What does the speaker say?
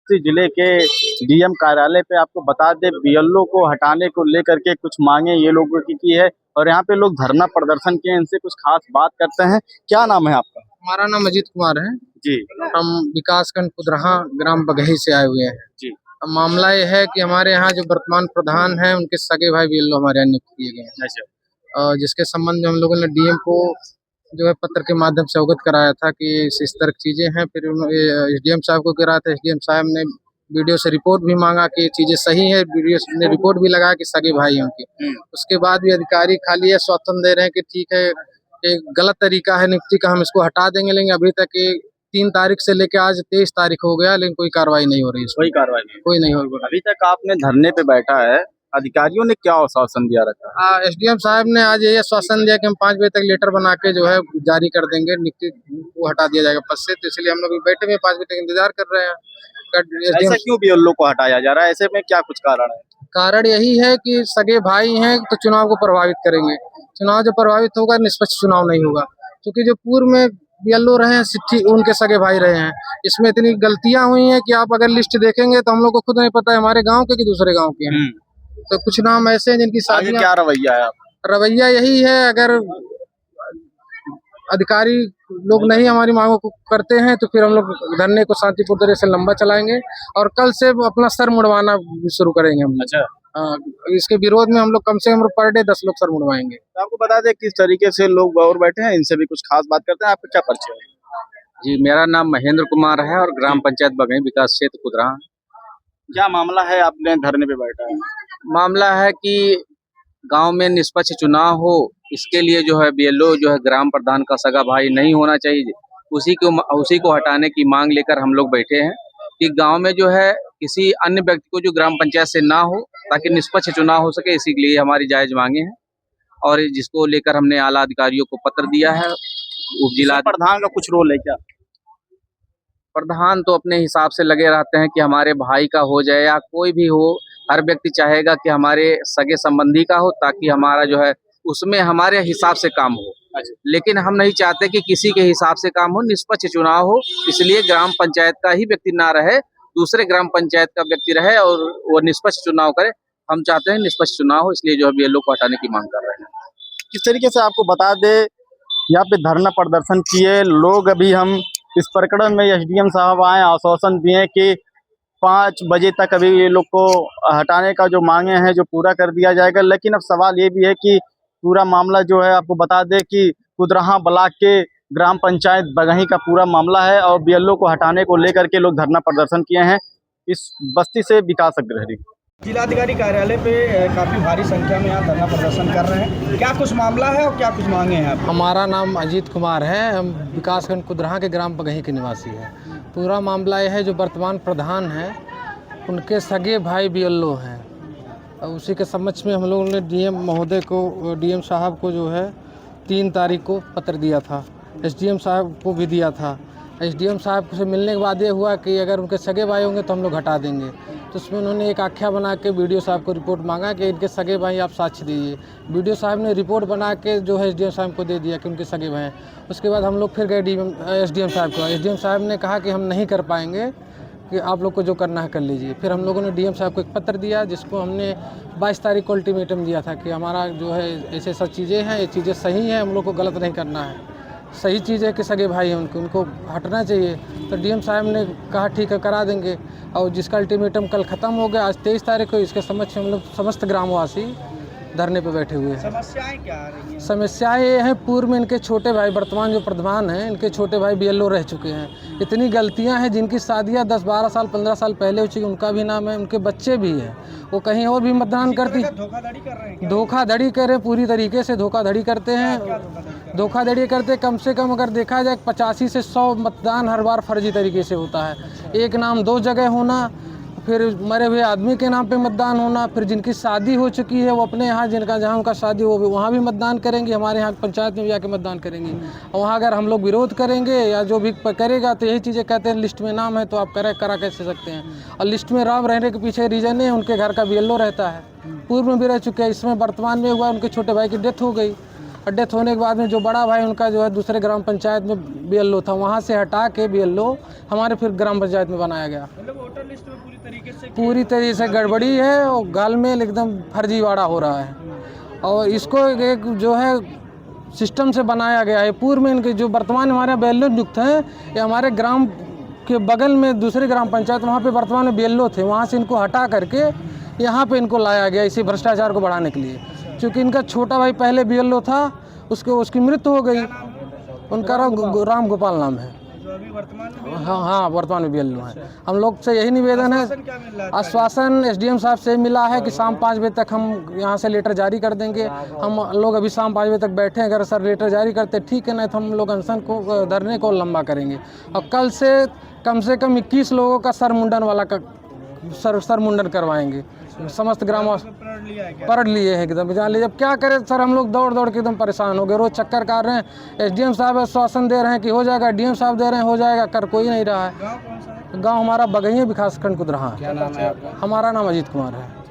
बस्ती जिले के डीएम कार्यालय पे आपको बता दें बीएलओ को हटाने को लेकर के कुछ मांगे ये लोगों की है और यहाँ पे लोग धरना प्रदर्शन किए। इनसे कुछ खास बात करते हैं। क्या नाम है आपका? हमारा नाम अजीत कुमार है जी हम विकासखंड कुदरहा ग्राम बगही से आए हुए हैं। जी। अब मामला ये है कि हमारे यहाँ जो वर्तमान प्रधान हैं उनके सगे भाई बीएलओ हमारे यहाँ नियुक्त किए गए हैं। अच्छा। और जिसके संबंध में हम लोगों ने डीएम को जो है पत्र के माध्यम से अवगत कराया था कि इस तरह की चीजें हैं। फिर एसडीएम साहब को गिरा था। एसडीएम साहब ने वीडियो से रिपोर्ट भी मांगा कि ये चीजें सही है। वीडियो ने रिपोर्ट भी लगाया कि सगे भाई हैं उनके। उसके बाद भी अधिकारी खाली है स्वास्थ्य दे रहे हैं कि ठीक है एक गलत तरीका है नियुक्ति का, हम इसको हटा देंगे। लेकिन अभी तक 3 तारीख से लेकर आज 23 तारीख हो गया लेकिन कोई कार्रवाई नहीं हो रही। कोई कार्रवाई नहीं, कोई नहीं हो रही। अभी तक आपने धरने पे बैठा है, अधिकारियों ने क्या आश्वासन दिया रखा? एसडीएम साहब ने आज ये आश्वासन दिया कि हम 5 बजे तक लेटर बना के जो है जारी कर देंगे, नियुक्ति को हटा दिया जाएगा पद से। तो इसलिए हम लोग बैठे हुए 5 बजे तक इंतजार कर रहे हैं। ऐसा क्यों बीएलओ को हटाया जा रहा है? ऐसे में क्या कुछ कारण है? कारण यही है कि सगे भाई हैं तो चुनाव को प्रभावित करेंगे। चुनाव जो प्रभावित होगा निष्पक्ष चुनाव नहीं होगा, क्योंकि जो पूर्व में बीएलओ रहे हैं उनके सगे भाई रहे हैं। इसमें इतनी गलतियां हुई हैं कि आप अगर लिस्ट देखेंगे तो हम लोग को खुद नहीं पता है हमारे गांव के कि दूसरे गांव के हैं। तो कुछ नाम ऐसे हैं जिनकी शादी। क्या रवैया है? रवैया यही है, अगर अधिकारी लोग नहीं हमारी मांगों को करते हैं तो फिर हम लोग धरने को शांतिपूर्ण तरह से लंबा चलाएंगे और कल से अपना सर मुड़वाना शुरू करेंगे हम। अच्छा। इसके विरोध में हम लोग कम से कम पर डे 10 लोग सर मुड़वाएंगे। तो आपको बता दें किस तरीके से लोग और बैठे हैं, इनसे भी कुछ खास बात करते हैं। आपका क्या परिचय है? जी, मेरा नाम महेंद्र कुमार है और ग्राम पंचायत बगही विकास क्षेत्र कुदरहा। क्या मामला है आपने धरने पे बैठा है? मामला है कि गांव में निष्पक्ष चुनाव हो, इसके लिए जो है बीएलओ जो है ग्राम प्रधान का सगा भाई नहीं होना चाहिए। उसी को हटाने की मांग लेकर हम लोग बैठे हैं कि गांव में जो है किसी अन्य व्यक्ति को जो ग्राम पंचायत से ना हो, ताकि निष्पक्ष चुनाव हो सके। इसी के लिए हमारी जायज मांगे हैं और जिसको लेकर हमने आला अधिकारियों को पत्र दिया है। उप जिला प्रधान का कुछ रोल है क्या? प्रधान तो अपने हिसाब से लगे रहते हैं कि हमारे भाई का हो जाए या कोई भी हो, हर व्यक्ति चाहेगा कि हमारे सगे संबंधी का हो, ताकि हमारा जो है उसमें हमारे हिसाब से काम हो। लेकिन हम नहीं चाहते कि किसी के हिसाब से काम हो, निष्पक्ष चुनाव हो। इसलिए ग्राम पंचायत का ही व्यक्ति ना रहे, दूसरे ग्राम पंचायत का व्यक्ति रहे और वो निष्पक्ष चुनाव करे। हम चाहते हैं निष्पक्ष चुनाव हो, इसलिए जो है बीएलओ को हटाने की मांग कर रहे हैं। किस तरीके से आपको बता दे यहाँ पे धरना प्रदर्शन किए लोग। अभी हम इस प्रकरण में एसडीएम साहब आए, आश्वासन दिए कि 5 बजे तक अभी ये लोग को हटाने का जो मांगे हैं जो पूरा कर दिया जाएगा। लेकिन अब सवाल ये भी है कि पूरा मामला जो है आपको बता दें कि कुदरहा ब्लॉक के ग्राम पंचायत बगही का पूरा मामला है और बीएलओ को हटाने को लेकर के लोग धरना प्रदर्शन किए हैं। इस बस्ती से विकास अग्रहरी। जिलाधिकारी कार्यालय पे काफ़ी भारी संख्या में यहाँ धरना प्रदर्शन कर रहे हैं। क्या कुछ मामला है और क्या कुछ मांगे हैं आप? हमारा नाम अजीत कुमार है। हम विकासखंड कुदरहा के ग्राम बगही के निवासी हैं। पूरा मामला यह है जो वर्तमान प्रधान हैं उनके सगे भाई बीएलओ हैं। उसी के समक्ष में हम लोगों ने डीएम महोदय को, डीएम साहब को जो है 3 तारीख को पत्र दिया था। एसडीएम साहब को भी दिया था। एसडीएम साहब से मिलने के बाद ये हुआ कि अगर उनके सगे भाई होंगे तो हम लोग हटा देंगे। तो उसमें उन्होंने एक आख्या बना के बीडीओ साहब को रिपोर्ट मांगा कि इनके सगे भाई आप साक्ष्य दीजिए। बीडीओ साहब ने रिपोर्ट बना के जो है एसडीएम साहब को दे दिया कि उनके सगे भाई हैं। उसके बाद हम लोग फिर गए एसडीएम साहब को। एसडीएम साहब ने कहा कि हम नहीं कर पाएंगे, कि आप लोग को जो करना है कर लीजिए। फिर हम लोगों ने डीएम साहब को एक पत्र दिया जिसको हमने 22 तारीख को अल्टीमेटम दिया था कि हमारा जो है ऐसे सब चीज़ें हैं, ये चीज़ें सही हैं, हम लोग को गलत नहीं करना है। सही चीज़ है कि सगे भाई हैं उनको हटना चाहिए। तो डीएम साहब ने कहा ठीक है करा देंगे। और जिसका अल्टीमेटम कल ख़त्म हो गया, आज 23 तारीख को इसके समक्ष हम लोग समस्त ग्रामवासी धरने पे बैठे हुए हैं। समस्याएं क्या आ रही हैं? समस्याएं ये हैं, पूर्व में इनके छोटे भाई, वर्तमान जो प्रधान हैं इनके छोटे भाई बीएलओ रह चुके हैं। इतनी गलतियां हैं, जिनकी शादियां 10-12 साल 15 साल पहले हो चुकी, उनका भी नाम है, उनके बच्चे भी हैं। वो कहीं और भी मतदान करती, धोखाधड़ी कर रहे हैं। धोखाधड़ी कर रहे, पूरी तरीके से धोखाधड़ी करते हैं। धोखाधड़ी करते कम से कम अगर देखा जाए 85 से 100 मतदान हर बार फर्जी तरीके से होता है। एक नाम 2 जगह होना, फिर मरे हुए आदमी के नाम पे मतदान होना, फिर जिनकी शादी हो चुकी है वो अपने यहाँ जिनका जहाँ उनका शादी हो वहाँ भी मतदान करेंगे, हमारे यहाँ पंचायत में भी जाके मतदान करेंगे। और वहाँ अगर हम लोग विरोध करेंगे या जो भी करेगा तो यही चीज़ें कहते हैं लिस्ट में नाम है तो आप करा कैसे सकते हैं। और लिस्ट में नाम रहने के पीछे रीज़न है उनके घर का बीएलओ रहता है, पूर्व में भी रह चुके हैं। इसमें वर्तमान में हुआ उनके छोटे भाई की डेथ हो गई और डेथ होने के बाद में जो बड़ा भाई उनका जो है दूसरे ग्राम पंचायत में बीएलओ था, वहाँ से हटा के बीएलओ हमारे फिर ग्राम पंचायत में बनाया गया। लिस्ट में पूरी तरीके से गड़बड़ी है और गालमेल एकदम फर्जीवाड़ा हो रहा है। और इसको एक जो है सिस्टम से बनाया गया है। पूर्व में इनके जो वर्तमान हमारे BLO नियुक्त हैं, ये हमारे ग्राम के बगल में दूसरे ग्राम पंचायत, वहाँ पे वर्तमान में BLO थे, वहाँ से इनको हटा करके यहाँ पे इनको लाया गया इसी भ्रष्टाचार को बढ़ाने के लिए। क्योंकि इनका छोटा भाई पहले BLO था, उसकी मृत्यु हो गई। उनका राम गोपाल नाम है, जो अभी वर्तमान में हाँ वर्तमान में BLO है। हम लोग से यही निवेदन है, क्या मिल रहा है? आश्वासन SDM साहब से मिला है कि शाम 5 बजे तक हम यहाँ से लेटर जारी कर देंगे। हम लोग अभी शाम 5 बजे तक बैठे हैं, अगर सर लेटर जारी करते ठीक है, नहीं तो हम लोग अनशन को धरने को लंबा करेंगे। और कल से कम 21 लोगों का सर मुंडन करवाएंगे। समस्त ग्राम पढ़ लिए हैं एकदम, जान लीजिए। अब क्या करें सर, हम लोग दौड़ दौड़ के एकदम परेशान हो गए, रोज चक्कर काट रहे हैं। SDM साहब आश्वासन दे रहे हैं कि हो जाएगा, DM साहब दे रहे हैं हो जाएगा, कर कोई नहीं रहा है। गाँव कौन सा है? गांव हमारा बगैया विकासखंड कुदरहा। क्या नाम है आपका? हमारा नाम अजीत कुमार है।